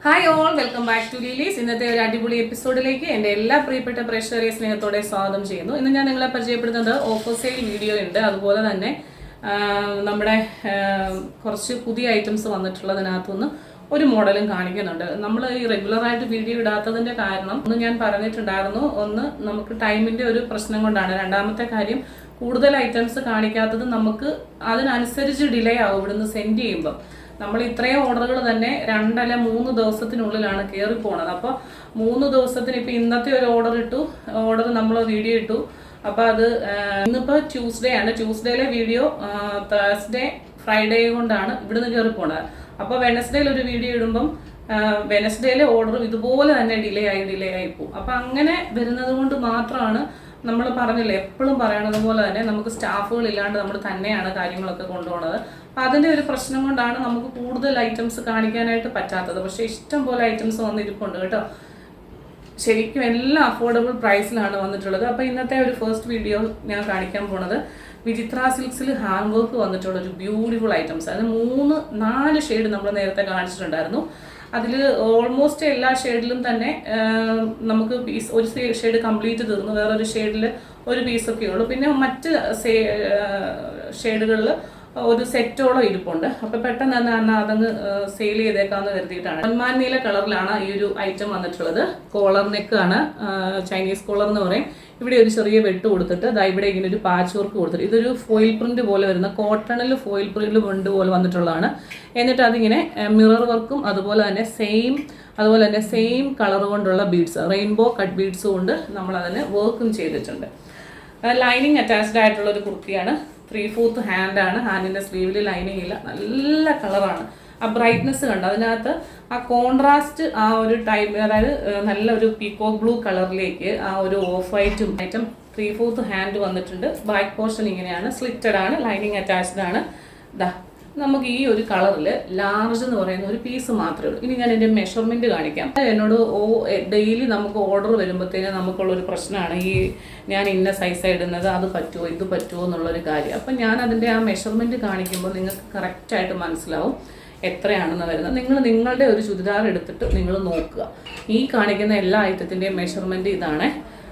Hi all, welcome back to Leelee's. ഇന്നത്തെ ഒരു അടിപൊളി എപ്പിസോഡിലേക്ക് എൻ്റെ എല്ലാ പ്രിയപ്പെട്ട പ്രേക്ഷകരെ സ്നേഹത്തോടെ സ്വാഗതം ചെയ്യുന്നു. ഇന്ന് ഞാൻ നിങ്ങളെ പരിചയപ്പെടുന്നത് ഓഫർ സെയിൽ വീഡിയോ ഉണ്ട്. അതുപോലെ തന്നെ നമ്മുടെ കുറച്ച് പുതിയ ഐറ്റംസ് വന്നിട്ടുള്ളതിനകത്തുനിന്ന് ഒരു മോഡലും കാണിക്കുന്നുണ്ട്. നമ്മൾ ഈ റെഗുലറായിട്ട് വീഡിയോ ഇടാത്തതിൻ്റെ കാരണം ഒന്ന് ഞാൻ പറഞ്ഞിട്ടുണ്ടായിരുന്നു. ഒന്ന് നമുക്ക് ടൈമിൻ്റെ ഒരു പ്രശ്നം കൊണ്ടാണ്. രണ്ടാമത്തെ കാര്യം, കൂടുതൽ ഐറ്റംസ് കാണിക്കാത്തത് നമുക്ക് അതിനനുസരിച്ച് ഡിലേ ആവും ഇവിടുന്ന് സെൻഡ് ചെയ്യുമ്പം. നമ്മൾ ഇത്രയും ഓർഡറുകൾ തന്നെ 2 അല്ല 3 ദിവസത്തിനുള്ളിലാണ് കയറി പോണത്. അപ്പോൾ 3 ദിവസത്തിന് ഇപ്പം ഇന്നത്തെ ഒരു ഓർഡർ നമ്മൾ വീഡിയോ ഇട്ടു. അപ്പോൾ അത് ഇന്നിപ്പോൾ ട്യൂസ്ഡേ ആണ്. ട്യൂസ്ഡേയിലെ വീഡിയോ തേഴ്സ്ഡേ ഫ്രൈഡേ കൊണ്ടാണ് ഇവിടുന്ന് കയറി പോണത്. അപ്പോൾ വെനസ്ഡേയിൽ ഒരു വീഡിയോ ഇടുമ്പം വെനസ്ഡേയിലെ ഓർഡർ ഇതുപോലെ തന്നെ ഡിലേ ആയി പോകും. അപ്പം അങ്ങനെ വരുന്നത് കൊണ്ട് മാത്രമാണ് നമ്മൾ പറഞ്ഞില്ലേ, എപ്പോഴും പറയണത് പോലെ തന്നെ നമുക്ക് സ്റ്റാഫുകൾ ഇല്ലാണ്ട് നമ്മൾ തന്നെയാണ് കാര്യങ്ങളൊക്കെ കൊണ്ടുപോകുന്നത്. അപ്പം അതിൻ്റെ ഒരു പ്രശ്നം കൊണ്ടാണ് നമുക്ക് കൂടുതൽ ഐറ്റംസ് കാണിക്കാനായിട്ട് പറ്റാത്തത്. പക്ഷേ ഇഷ്ടം പോലെ ഐറ്റംസ് വന്നിരിപ്പുണ്ട് കേട്ടോ. ശരിക്കും എല്ലാം അഫോർഡബിൾ പ്രൈസിലാണ് വന്നിട്ടുള്ളത്. അപ്പോൾ ഇന്നത്തെ ഒരു ഫസ്റ്റ് വീഡിയോ ഞാൻ കാണിക്കാൻ പോണത് വിചിത്ര സിൽക്സിൽ ഹാൻഡ് വർക്ക് വന്നിട്ടുള്ള ഒരു ബ്യൂട്ടിഫുൾ ഐറ്റംസ്. അതിന് 3-4 ഷെയ്ഡ് നമ്മൾ നേരത്തെ കാണിച്ചിട്ടുണ്ടായിരുന്നു. അതിൽ ഓൾമോസ്റ്റ് എല്ലാ ഷെയ്ഡിലും തന്നെ നമുക്ക് ഒരു ഷെയ്ഡ് കംപ്ലീറ്റ് തീർന്നു, വേറൊരു ഷെയ്ഡിൽ ഒരു പീസൊക്കെ ഉള്ളൂ. പിന്നെ മറ്റ് ഷെയ്ഡുകളിൽ ഒരു സെറ്റോളം ഇരിപ്പുണ്ട്. അപ്പോൾ പെട്ടെന്ന് തന്നെ അതങ്ങ് സെയിൽ ചെയ്തേക്കാമെന്ന് കരുതിയിട്ടാണ്. പൊന്മാൻ നീല കളറിലാണ് ഈ ഒരു ഐറ്റം വന്നിട്ടുള്ളത്. കോളർ നെക്കാണ്, ചൈനീസ് കോളർ എന്ന് പറയും. ഇവിടെ ഒരു ചെറിയ വെട്ട് കൊടുത്തിട്ട് ഇവിടെ ഇങ്ങനെ ഒരു പാച്ച് വർക്ക് കൊടുത്തിട്ട് ഇതൊരു ഫോയിൽ പ്രിന്റ് പോലെ വരുന്ന കോട്ടണിൽ ഫോയിൽ പ്രിന്റ് പോലെ വന്നിട്ടുള്ളതാണ്. എന്നിട്ട് അതിങ്ങനെ മിറർ വർക്കും അതുപോലെ തന്നെ സെയിം കളർ കൊണ്ടുള്ള ബീഡ്സ്, റെയിൻബോ കട്ട് ബീഡ്സ് കൊണ്ട് നമ്മൾ അതിന് വർക്കും ചെയ്തിട്ടുണ്ട്. ലൈനിങ് അറ്റാച്ച്ഡ് ആയിട്ടുള്ള ഒരു കുർത്തിയാണ്. 3/4 ഹാൻഡാണ്. ഹാൻഡിൻ്റെ സ്ലീവിൽ ലൈനിങ് ഇല്ല. നല്ല കളറാണ്. ആ ബ്രൈറ്റ്നെസ് കണ്ടു. അതിനകത്ത് ആ കോൺട്രാസ്റ്റ് ആ ഒരു ടൈപ്പ്, അതായത് നല്ല ഒരു പീകോക്ക് ബ്ലൂ കളറിലേക്ക് ആ ഒരു ഓഫ് വൈറ്റും ഐറ്റം 3/4 ഹാൻഡ് വന്നിട്ടുണ്ട്. ബാക്ക് പോർഷൻ ഇങ്ങനെയാണ്, സ്ലിറ്റഡ് ആണ്, ലൈനിങ് അറ്റാച്ച്ഡ് ആണ്. നമുക്ക് ഈ ഒരു കളറിൽ ലാർജ് എന്ന് പറയുന്ന ഒരു പീസ് മാത്രമേ ഉള്ളൂ. ഇനി ഞാൻ എൻ്റെ മെഷർമെൻറ്റ് കാണിക്കാം. എന്നോട് ഡെയിലി നമുക്ക് ഓർഡർ വരുമ്പോഴത്തേനും നമുക്കുള്ളൊരു പ്രശ്നമാണ് ഈ ഞാൻ ഇന്ന സൈസാണ് ഇടുന്നത്, അത് പറ്റുമോ ഇത് പറ്റുമോ എന്നുള്ളൊരു കാര്യം. അപ്പം ഞാൻ അതിൻ്റെ ആ മെഷർമെൻറ്റ് കാണിക്കുമ്പോൾ നിങ്ങൾക്ക് കറക്റ്റായിട്ട് മനസ്സിലാവും എത്രയാണെന്ന് വരുന്നത്. നിങ്ങളുടെ ഒരു ചുരിദാർ എടുത്തിട്ട് നിങ്ങൾ നോക്കുക. ഈ കാണിക്കുന്ന എല്ലാ ഐറ്റത്തിൻ്റെയും മെഷർമെൻറ്റ് ഇതാണ്.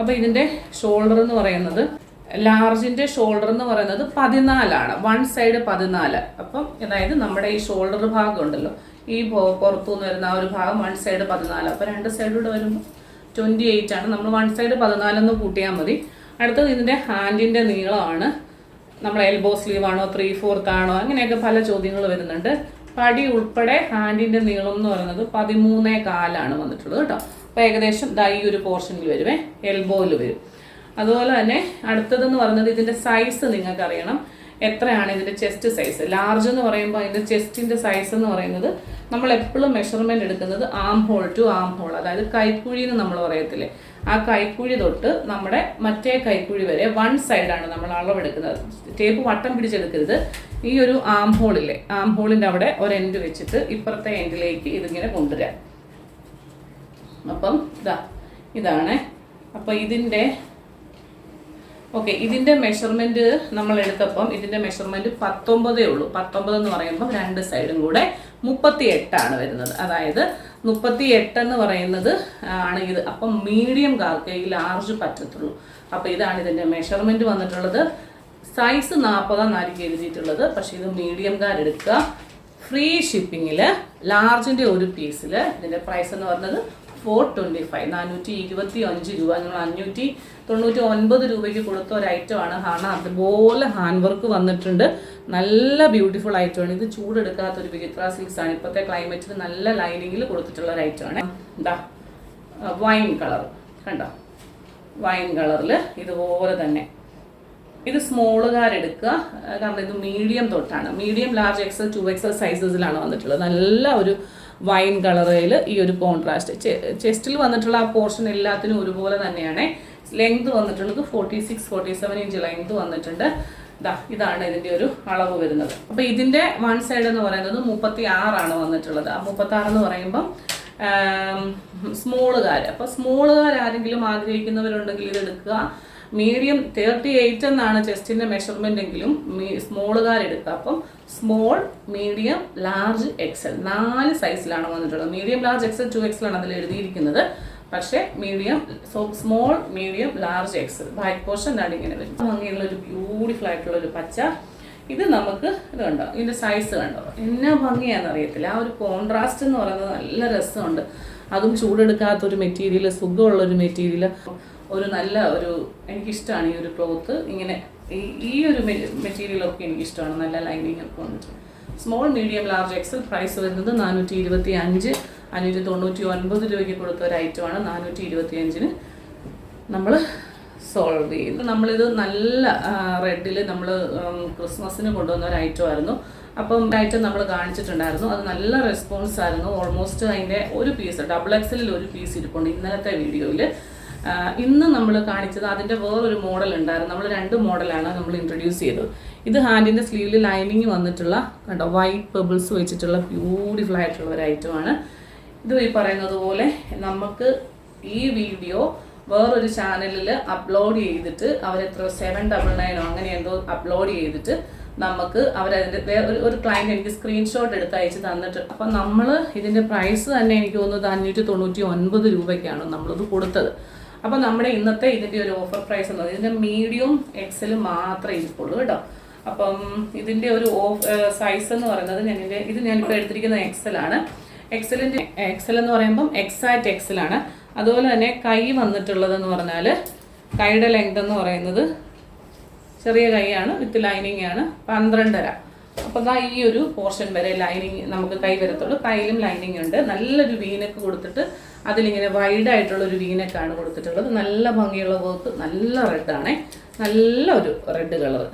അപ്പോൾ ഇതിൻ്റെ ഷോൾഡർ എന്ന് പറയുന്നത്, ലാർജിൻ്റെ ഷോൾഡർ എന്ന് പറയുന്നത് 14 വൺ സൈഡ് 14. അപ്പം അതായത് നമ്മുടെ ഈ ഷോൾഡർ ഭാഗം ഉണ്ടല്ലോ, ഈ പുറത്തുനിന്ന് വരുന്ന ആ ഒരു ഭാഗം വൺ സൈഡ് 14. അപ്പോൾ 2 സൈഡിലൂടെ വരുമ്പോൾ 28 ആണ്. നമ്മൾ വൺ സൈഡ് 14 കൂട്ടിയാൽ മതി. അടുത്തത് ഇതിൻ്റെ ഹാൻഡിൻ്റെ നീളമാണ്. നമ്മൾ എൽബോ സ്ലീവ് ആണോ 3/4 ആണോ അങ്ങനെയൊക്കെ പല ചോദ്യങ്ങൾ വരുന്നുണ്ട്. പടി ഉൾപ്പെടെ ഹാൻഡിൻ്റെ നീളം എന്ന് പറയുന്നത് 13.4 വന്നിട്ടുള്ളത് കേട്ടോ. അപ്പോൾ ഏകദേശം ഈ ഒരു പോർഷനിൽ വരുവേ, എൽബോയിൽ വരും. അതുപോലെ തന്നെ അടുത്തതെന്ന് പറയുന്നത് ഇതിൻ്റെ സൈസ് നിങ്ങൾക്ക് അറിയണം. എത്രയാണ് ഇതിൻ്റെ ചെസ്റ്റ് സൈസ്? ലാർജ് എന്ന് പറയുമ്പോൾ അതിൻ്റെ ചെസ്റ്റിൻ്റെ സൈസ് എന്ന് പറയുന്നത് നമ്മൾ എപ്പോഴും മെഷർമെൻറ്റ് എടുക്കുന്നത് armhole to armhole, അതായത് കൈക്കുഴി എന്ന് നമ്മൾ പറയത്തില്ലേ, ആ കൈക്കുഴി തൊട്ട് നമ്മുടെ മറ്റേ കൈക്കുഴി വരെ വൺ സൈഡാണ് നമ്മൾ അളവെടുക്കുന്നത്. ടേപ്പ് വട്ടം പിടിച്ചെടുക്കരുത്. ഈ ഒരു ആം ഹോളില്ലേ, ആം ഹോളിൻ്റെ അവിടെ ഒരു എൻഡ് വെച്ചിട്ട് ഇപ്പുറത്തെ എൻഡിലേക്ക് ഇതിങ്ങനെ കൊണ്ടുവരാം. അപ്പം ഇതാണ്. അപ്പോൾ ഇതിൻ്റെ മെഷർമെൻറ്റ് നമ്മൾ എടുത്തപ്പം ഇതിൻ്റെ മെഷർമെൻറ്റ് 19 ഉള്ളൂ. 19 എന്ന് പറയുമ്പോൾ 2 സൈഡും കൂടെ 38 വരുന്നത്. അതായത് 38 എന്ന് പറയുന്നത് ആണ് ഇത്. അപ്പം മീഡിയം കാർക്ക് ഈ ലാർജ് പറ്റത്തുള്ളൂ. അപ്പോൾ ഇതാണ് ഇതിൻ്റെ മെഷർമെൻറ്റ് വന്നിട്ടുള്ളത്. സൈസ് 40 എന്നായിരിക്കും എഴുതിയിട്ടുള്ളത്, പക്ഷേ ഇത് മീഡിയം കാർ എടുക്കുക. ഫ്രീ ഷിപ്പിങ്ങിൽ ലാർജിൻ്റെ ഒരു പീസിൽ ഇതിൻ്റെ പ്രൈസ് എന്ന് പറയുന്നത് 425, 425 രൂപ. നമ്മൾ 599 രൂപയ്ക്ക് കൊടുത്ത ഒരു ഐറ്റമാണ്. കാരണം അതുപോലെ ഹാൻഡ് വർക്ക് വന്നിട്ടുണ്ട്. നല്ല ബ്യൂട്ടിഫുൾ ഐറ്റമാണ്. ഇത് ചൂടെടുക്കാത്തൊരു വിചിത്ര സിൽക്സ് ആണ്. ഇപ്പോഴത്തെ ക്ലൈമറ്റിൽ നല്ല ലൈനിങ്ങിൽ കൊടുത്തിട്ടുള്ള ഒരു ഐറ്റമാണ്. വൈൻ കളർ കണ്ടോ, വൈൻ കളറിൽ ഇതുപോലെ തന്നെ. ഇത് സ്മോളുകാരെടുക്കുക, കാരണം ഇത് മീഡിയം തൊട്ടാണ്. മീഡിയം, ലാർജ്, XL, 2XL സൈസസിലാണ് വന്നിട്ടുള്ളത്. നല്ല ഒരു വൈൻ കളറിൽ ഈ ഒരു കോൺട്രാസ്റ്റ്. ചെസ്റ്റിൽ വന്നിട്ടുള്ള ആ പോർഷൻ എല്ലാത്തിനും ഒരുപോലെ തന്നെയാണ്. ലെങ്ത് വന്നിട്ടുള്ളത് 46-47 ഇഞ്ച് ലെങ്ത് വന്നിട്ടുണ്ട്. ഇതാണ് ഇതിൻ്റെ ഒരു അളവ് വരുന്നത്. അപ്പോൾ ഇതിൻ്റെ വൺ സൈഡ് എന്ന് പറയുന്നത് 36 വന്നിട്ടുള്ളത്. ആ 36 എന്ന് പറയുമ്പം സ്മോളുകാർ. അപ്പോൾ സ്മോളുകാർ ആരെങ്കിലും ആഗ്രഹിക്കുന്നവരുണ്ടെങ്കിൽ ഇത് എടുക്കുക. മീഡിയം 38 എന്നാണ് ചെസ്റ്റിൻ്റെ മെഷർമെൻ്റ് എങ്കിലും സ്മോളുകാരെടുക്കുക. അപ്പം സ്മോൾ, മീഡിയം, ലാർജ്, എക്സൽ 4 സൈസിലാണ് വന്നിട്ടുള്ളത്. മീഡിയം, ലാർജ്, എക്സൽ, 2XL ആണ് അതിൽ എഴുതിയിരിക്കുന്നത്. പക്ഷേ medium, small, medium, large, XL. Back portion എന്താണ് ഇങ്ങനെ വരും. ഭംഗിയുള്ള ഒരു ബ്യൂട്ടിഫുൾ ആയിട്ടുള്ള ഒരു പച്ച. ഇത് നമുക്ക് ഇത് കണ്ടോ, ഇതിൻ്റെ സൈസ് കണ്ടോ, എന്നാ ഭംഗിയാണെന്ന് അറിയത്തില്ല. ആ ഒരു കോൺട്രാസ്റ്റ് എന്ന് പറയുന്നത് നല്ല രസമുണ്ട്. അതും ചൂടെടുക്കാത്തൊരു മെറ്റീരിയൽ, സുഖമുള്ളൊരു മെറ്റീരിയൽ, ഒരു നല്ല ഒരു എനിക്കിഷ്ടമാണ് ഈ ഒരു ക്ലോത്ത്. ഇങ്ങനെ ഈ ഒരു മെറ്റീരിയലൊക്കെ എനിക്കിഷ്ടമാണ്. നല്ല ലൈനിങ് ഒക്കെ വന്നിട്ട്. Small, medium, large, XL. Price വരുന്നത് 425, 599 രൂപയ്ക്ക് കൊടുത്ത ഒരു ഐറ്റമാണ്. 425-ന് നമ്മൾ സോൾവ് ചെയ്യുന്നത്. നമ്മളിത് നല്ല റെഡിൽ നമ്മൾ ക്രിസ്മസിന് കൊണ്ടുവന്ന ഒരു ഐറ്റമായിരുന്നു. അപ്പം ഐറ്റം നമ്മൾ കാണിച്ചിട്ടുണ്ടായിരുന്നു. അത് നല്ല റെസ്പോൺസ് ആയിരുന്നു. ഓൾമോസ്റ്റ് അതിൻ്റെ ഒരു പീസ് XXL ഒരു പീസ് ഇരിപ്പുണ്ട് ഇന്നലത്തെ വീഡിയോയിൽ. ഇന്ന് നമ്മൾ കാണിച്ചത് അതിൻ്റെ വേറൊരു മോഡൽ ഉണ്ടായിരുന്നു. നമ്മൾ 2 മോഡലാണ് നമ്മൾ ഇൻട്രൊഡ്യൂസ് ചെയ്തത്. ഇത് ഹാൻഡിൻ്റെ സ്ലീവിൽ ലൈനിങ് വന്നിട്ടുള്ള കണ്ടോ, വൈറ്റ് പെബിൾസ് വെച്ചിട്ടുള്ള ബ്യൂട്ടിഫുൾ ആയിട്ടുള്ള ഒരു ഐറ്റമാണ്. ഇത് ഈ പറയുന്നത് പോലെ നമുക്ക് ഈ വീഡിയോ വേറൊരു ചാനലിൽ അപ്ലോഡ് ചെയ്തിട്ട് അവരെത്ര 799 അങ്ങനെ എന്തോ അപ്ലോഡ് ചെയ്തിട്ട് നമുക്ക് അവരതിൻ്റെ ഒരു ക്ലയൻറ്റ് എനിക്ക് സ്ക്രീൻഷോട്ട് എടുത്ത് അയച്ച് തന്നിട്ട്, അപ്പം നമ്മൾ ഇതിൻ്റെ പ്രൈസ് തന്നെ എനിക്ക് തോന്നുന്നത് 599 രൂപയ്ക്കാണ് നമ്മളിത് കൊടുത്തത്. അപ്പം നമ്മുടെ ഇന്നത്തെ ഇതിൻ്റെ ഒരു ഓഫർ പ്രൈസ് എന്ന് പറയുന്നത് ഇതിൻ്റെ മീഡിയം, എക്സൽ മാത്രമേ ഇരിക്കുള്ളൂ കേട്ടോ. അപ്പം ഇതിൻ്റെ ഒരു സൈസ് എന്ന് പറയുന്നത് ഞാനിപ്പോൾ എടുത്തിരിക്കുന്ന എക്സലാണ്. എക്സൽ എന്ന് പറയുമ്പം എക്സാക്റ്റ് എക്സലാണ്. അതുപോലെ തന്നെ കൈ വന്നിട്ടുള്ളതെന്ന് പറഞ്ഞാൽ കൈയുടെ ലെങ്ത് എന്ന് പറയുന്നത് ചെറിയ കൈയാണ്, വിത്ത് ലൈനിങ് ആണ്, 12.5. അപ്പോൾ ഈ ഒരു പോർഷൻ വരെ ലൈനിങ് നമുക്ക് കൈ വരത്തുള്ളൂ. കയ്യിലും ലൈനിങ് ഉണ്ട്. നല്ലൊരു വീനക്ക് കൊടുത്തിട്ട് അതിലിങ്ങനെ വൈഡായിട്ടുള്ളൊരു വീനക്കാണ് കൊടുത്തിട്ടുള്ളത്. നല്ല ഭംഗിയുള്ള വർക്ക്, നല്ല റെഡാണേ, നല്ലൊരു റെഡ് കളർ.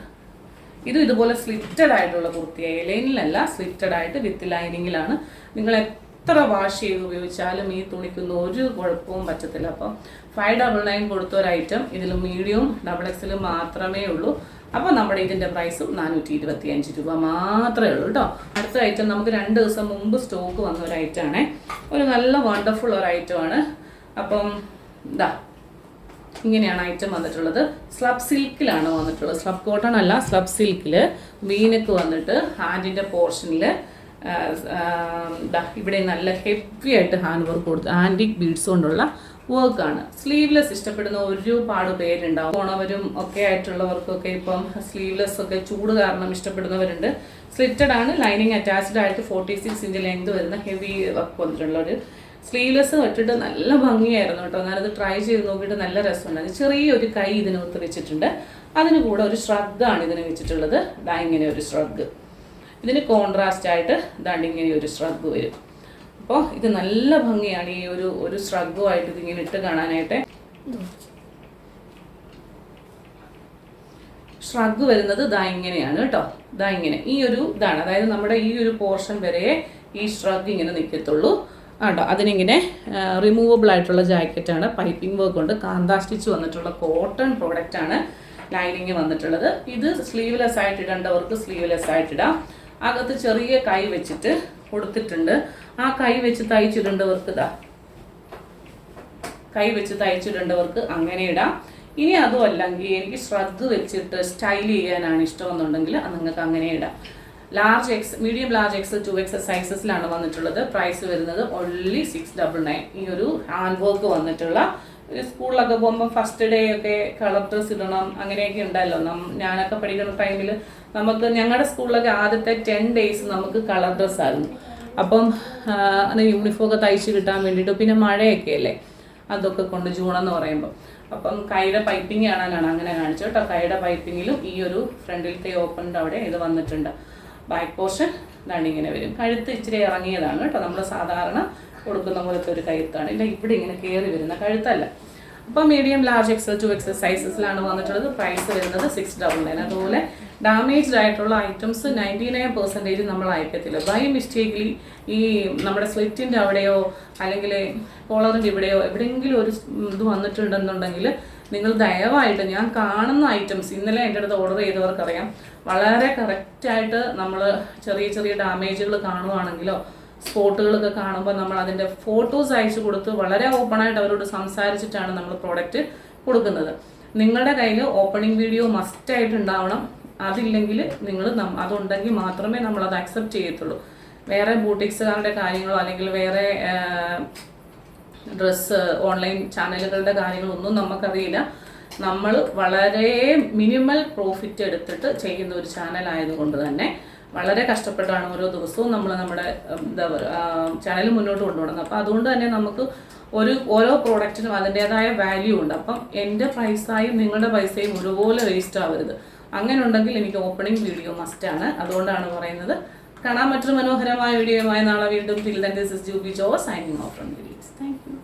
ഇതുപോലെ സ്ലിറ്റഡ് ആയിട്ടുള്ള കുർത്തിയായി, ലൈനിലല്ല, സ്ലിറ്റഡ് ആയിട്ട് വിത്ത് ലൈനിങ്ങിലാണ്. നിങ്ങൾ എത്ര വാഷ് ചെയ്ത് ഉപയോഗിച്ചാലും ഈ തുണിക്കൊന്നും ഒരു കുഴപ്പവും പറ്റത്തില്ല. അപ്പം 599 കൊടുത്ത ഒരു ഐറ്റം ഇതിൽ മീഡിയം, XXL മാത്രമേ ഉള്ളൂ. അപ്പോൾ നമ്മുടെ ഇതിൻ്റെ പ്രൈസും 425 രൂപ മാത്രമേ ഉള്ളൂ കേട്ടോ. അടുത്ത ഐറ്റം നമുക്ക് 2 ദിവസം മുമ്പ് സ്റ്റോക്ക് വന്ന ഒരു ഐറ്റമാണേ. ഒരു നല്ല വണ്ടർഫുൾ ഒരു ഐറ്റമാണ്. അപ്പം ഇങ്ങനെയാണ് ഐറ്റം വന്നിട്ടുള്ളത്. സ്ലബ് സിൽക്കിലാണ് വന്നിട്ടുള്ളത്. സ്ലബ് കോട്ടൺ അല്ല, സ്ലബ് സിൽക്കിൽ വീനക്ക് വന്നിട്ട് ഹാൻഡിൻ്റെ പോർഷനിൽ ഇവിടെ നല്ല ഹെവി ആയിട്ട് ഹാൻഡ് വർക്ക് കൊടുത്ത് ആൻറ്റിക് ബീഡ്സ് കൊണ്ടുള്ള വർക്കാണ്. സ്ലീവ്ലെസ് ഇഷ്ടപ്പെടുന്ന ഒരുപാട് പേരുണ്ടാവും. പോണവരും ഒക്കെ ആയിട്ടുള്ളവർക്കൊക്കെ ഇപ്പം സ്ലീവ്ലെസ് ഒക്കെ ചൂട് കാരണം ഇഷ്ടപ്പെടുന്നവരുണ്ട്. സ്ലിറ്റഡ് ആണ്, ലൈനിങ് അറ്റാച്ച്ഡ് ആയിട്ട് 46 ഇഞ്ച് ലെങ്ത് വരുന്ന ഹെവി വർക്ക് വന്നിട്ടുള്ള ഒരു സ്ലീവ്ലെസ് ഇട്ടിട്ട് നല്ല ഭംഗിയായിരുന്നു കേട്ടോ. ഞാനത് ട്രൈ ചെയ്ത് നോക്കിയിട്ട് നല്ല രസമുണ്ടായിരുന്നു. ചെറിയൊരു കൈ ഇതിനകത്ത് വെച്ചിട്ടുണ്ട്. അതിന് കൂടെ ഒരു ശ്രഗാണ് ഇതിന് വെച്ചിട്ടുള്ളത്. ഇങ്ങനെ ഒരു ശ്രഗ്. ഇതിന് കോൺട്രാസ്റ്റ് ആയിട്ട് ഇങ്ങനെ ഒരു ശ്രഗ് വരും. അപ്പോൾ ഇത് നല്ല ഭംഗിയാണ് ഈ ഒരു ശ്രഗുമായിട്ട് ഇതിങ്ങനെ ഇട്ട് കാണാനായിട്ട്. ശ്രഗ് വരുന്നത് ഇങ്ങനെയാണ് കേട്ടോ. ഇങ്ങനെ ഇതാണ്, അതായത് നമ്മുടെ ഈ ഒരു പോർഷൻ വരെ ഈ ശ്രഗ് ഇങ്ങനെ നിൽക്കത്തുള്ളൂ കേട്ടോ. അതിനിങ്ങനെ റിമൂവബിൾ ആയിട്ടുള്ള ജാക്കറ്റാണ്. പൈപ്പിംഗ് വർക്ക് കൊണ്ട് കാന്താ സ്റ്റിച്ച് വന്നിട്ടുള്ള കോട്ടൺ പ്രോഡക്റ്റ് ആണ്. ലൈനിങ് വന്നിട്ടുള്ളത്. ഇത് സ്ലീവ്ലെസ് ആയിട്ട് ഇടേണ്ടവർക്ക് സ്ലീവ്ലെസ് ആയിട്ട് ഇടാം. അകത്ത് ചെറിയ കൈ വെച്ചിട്ട് കൊടുത്തിട്ടുണ്ട്. ആ കൈ വെച്ച് തയ്ച്ചിടേണ്ടവർക്ക് അങ്ങനെ ഇടാം. ഇനി അതും അല്ലെങ്കിൽ എനിക്ക് ശ്രഗ് വെച്ചിട്ട് സ്റ്റൈൽ ചെയ്യാനാണ് ഇഷ്ടമെന്നുണ്ടെങ്കിൽ അത് നിങ്ങൾക്ക് അങ്ങനെ ഇടാം. മീഡിയം, ലാർജ്, എക്സൽ, 2XL സൈസസിലാണ് വന്നിട്ടുള്ളത്. പ്രൈസ് വരുന്നത് ഓൺലി 699. ഈ ഒരു ഹാൻഡ് വർക്ക് വന്നിട്ടുള്ള സ്കൂളിലൊക്കെ പോകുമ്പോൾ ഫസ്റ്റ് ഡേ ഒക്കെ കളർ ഡ്രസ് ഇടണം, അങ്ങനെയൊക്കെ ഉണ്ടല്ലോ. ഞാനൊക്കെ പഠിക്കുന്ന ടൈമിൽ ഞങ്ങളുടെ സ്കൂളിലൊക്കെ ആദ്യത്തെ 10 days നമുക്ക് കളർ ഡ്രസ് ആയിരുന്നു. അപ്പം യൂണിഫോം ഒക്കെ തയ്ച്ച് കിട്ടാൻ വേണ്ടിയിട്ട്, പിന്നെ മഴയൊക്കെ അല്ലേ, അതൊക്കെ കൊണ്ട് ജൂണെന്ന് പറയുമ്പോൾ. അപ്പം കൈയുടെ പൈപ്പിംഗ് കാണാനാണ് അങ്ങനെ കാണിച്ചത് കേട്ടോ. കൈയുടെ പൈപ്പിങ്ങിലും ഈ ഒരു ഫ്രണ്ടിലത്തെ ഓപ്പണിൻ്റെ അവിടെ ഇത് വന്നിട്ടുണ്ട്. ബാക്ക് പോർഷൻ ഇങ്ങനെ വരും. കഴുത്ത് ഇച്ചിരി ഇറങ്ങിയതാണ് കേട്ടോ. നമ്മൾ സാധാരണ കൊടുക്കുന്ന പോലത്തെ ഒരു കഴുത്താണ്. ഇവിടെ ഇങ്ങനെ കയറി വരുന്ന കഴുത്തല്ല. അപ്പോൾ മീഡിയം, ലാർജ്, എക്സൽ, 2XL സൈസസിലാണ് വന്നിട്ടുള്ളത്. പ്രൈസ് വരുന്നത് 699. അതുപോലെ ഡാമേജ്ഡ് ആയിട്ടുള്ള ഐറ്റംസ് 99% നമ്മൾ അയക്കത്തില്ല. ബൈ മിസ്റ്റേക്കിലി ഈ നമ്മുടെ സ്ലിറ്റിൻ്റെ അവിടെയോ അല്ലെങ്കിൽ കോളറിൻ്റെ ഇവിടെയോ എവിടെയെങ്കിലും ഒരു ഇത് വന്നിട്ടുണ്ടെന്നുണ്ടെങ്കിൽ നിങ്ങൾ ദയവായിട്ട്, ഞാൻ കാണുന്ന ഐറ്റംസ് ഇന്നലെ എൻ്റെ അടുത്ത് ഓർഡർ ചെയ്തവർക്കറിയാം, വളരെ കറക്റ്റായിട്ട് നമ്മൾ ചെറിയ ഡാമേജുകൾ കാണുവാണെങ്കിലോ സ്പോട്ടുകളൊക്കെ കാണുമ്പോൾ നമ്മൾ അതിൻ്റെ ഫോട്ടോസ് അയച്ചു കൊടുത്ത് വളരെ ഓപ്പണായിട്ട് അവരോട് സംസാരിച്ചിട്ടാണ് നമ്മൾ പ്രോഡക്റ്റ് കൊടുക്കുന്നത്. നിങ്ങളുടെ കയ്യിൽ ഓപ്പണിംഗ് വീഡിയോ മസ്റ്റായിട്ട് ഉണ്ടാവണം. അതില്ലെങ്കിൽ നിങ്ങൾ അതുണ്ടെങ്കിൽ മാത്രമേ നമ്മളത് അക്സെപ്റ്റ് ചെയ്യത്തുള്ളൂ. വേറെ ബൂട്ടിക്സുകാരുടെ കാര്യങ്ങളോ അല്ലെങ്കിൽ വേറെ ഡ്രസ്സ് ഓൺലൈൻ ചാനലുകളുടെ കാര്യങ്ങളൊന്നും നമുക്കറിയില്ല. നമ്മൾ വളരെ മിനിമൽ പ്രോഫിറ്റ് എടുത്തിട്ട് ചെയ്യുന്ന ഒരു ചാനൽ ആയതുകൊണ്ട് തന്നെ വളരെ കഷ്ടപ്പെട്ടാണ് ഓരോ ദിവസവും നമ്മൾ നമ്മുടെ ചാനൽ മുന്നോട്ട് കൊണ്ടുപോകുന്നത്. അപ്പോൾ അതുകൊണ്ട് തന്നെ നമുക്ക് ഓരോ പ്രോഡക്റ്റിനും അതിൻ്റെതായ വാല്യൂ ഉണ്ട്. അപ്പം എൻ്റെ പൈസയും നിങ്ങളുടെ പൈസയും ഒരുപോലെ വേസ്റ്റ് ആവരുത്. അങ്ങനെ ഉണ്ടെങ്കിൽ എനിക്ക് ഓപ്പണിംഗ് വീഡിയോ മസ്റ്റാണ്. അതുകൊണ്ടാണ് പറയുന്നത്. കാണാൻ മറ്റൊരു മനോഹരമായ വീഡിയോയുമായി നാളെ വീണ്ടും. Till then, this is Juby Jo signing off from videos. Thank you.